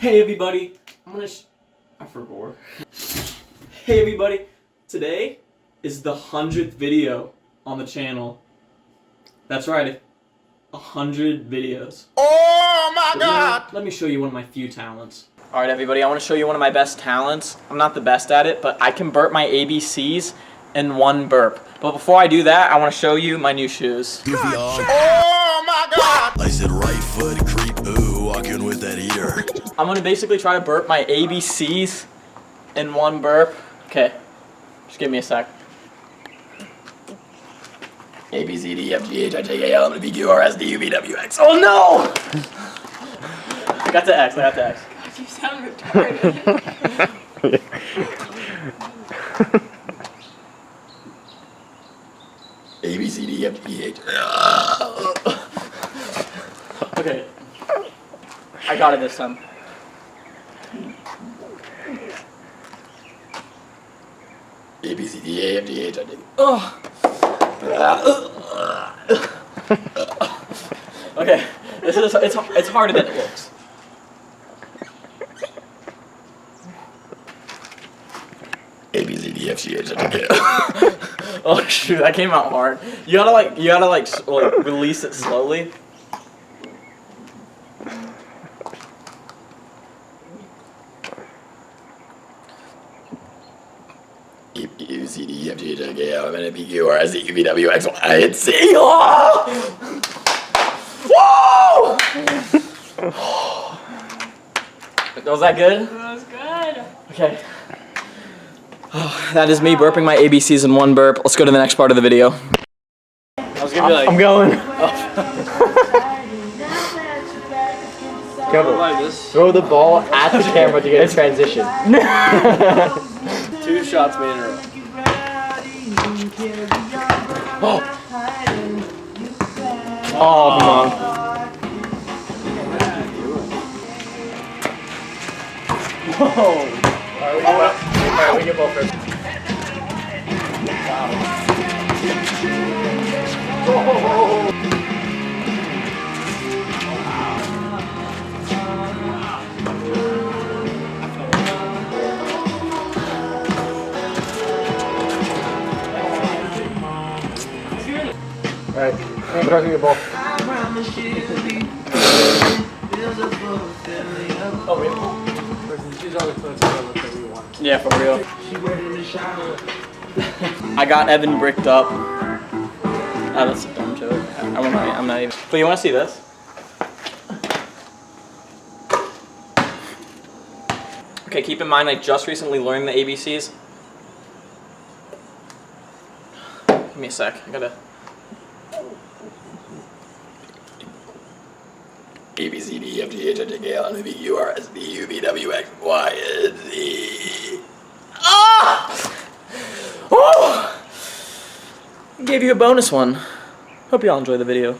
Hey everybody, I forgot. Hey everybody, today is the 100th video on the channel. That's right, 100 videos. Oh my God! Let me show you one of my few talents. Alright everybody, I want to show you one of my best talents. I'm not the best at it, but I can burp my ABCs in one burp. But before I do that, I want to show you my new shoes. Oh my God! I said right foot creep, ooh, walking with that eater. I'm going to basically try to burp my ABCs in one burp. Okay, just give me a sec. A, B, C, D, F, G, H, I, J, K, L, M, N, P, Q, R, S, T, U, V, W, X. Oh no! I got to X, God, you sound retarded. A, B, C, D, F, G, H. Okay. I got it this time. A, B, C, D, A, F, G, H, I, J. Oh. Okay, it's harder than it looks. A, B, C, D, F, G, H, I, J, K. Oh shoot, that came out hard. You gotta release it slowly. A, B, C, D, F, G, H, I, J, K, L, M, N, P, Q, R, S, T, U, V, W, X, Y, and Z. Oh! Woo! Was that good? That was good. Okay. Oh, that is me burping my ABCs in one burp. Let's go to the next part of the video. I was gonna be like, I'm going. Careful. Throw the ball at the camera to get a transition. 2 shots made in a row. Oh, oh come on. Whoa. Alright, we get ball first. Alright, I'm throwing the ball. Oh, wait. Yeah, for real. I got Evan bricked up. Oh, that's a dumb joke. I'm not even. But you want to see this? Okay, keep in mind I just recently learned the ABCs. Give me a sec. I gotta. A, B, C, D, F, G, H, I, J, K, L, M, N, P, Q, R, S, T, U, V, W, X, Y, and Z. Ah! Oh! Gave you a bonus one. Hope y'all enjoy the video.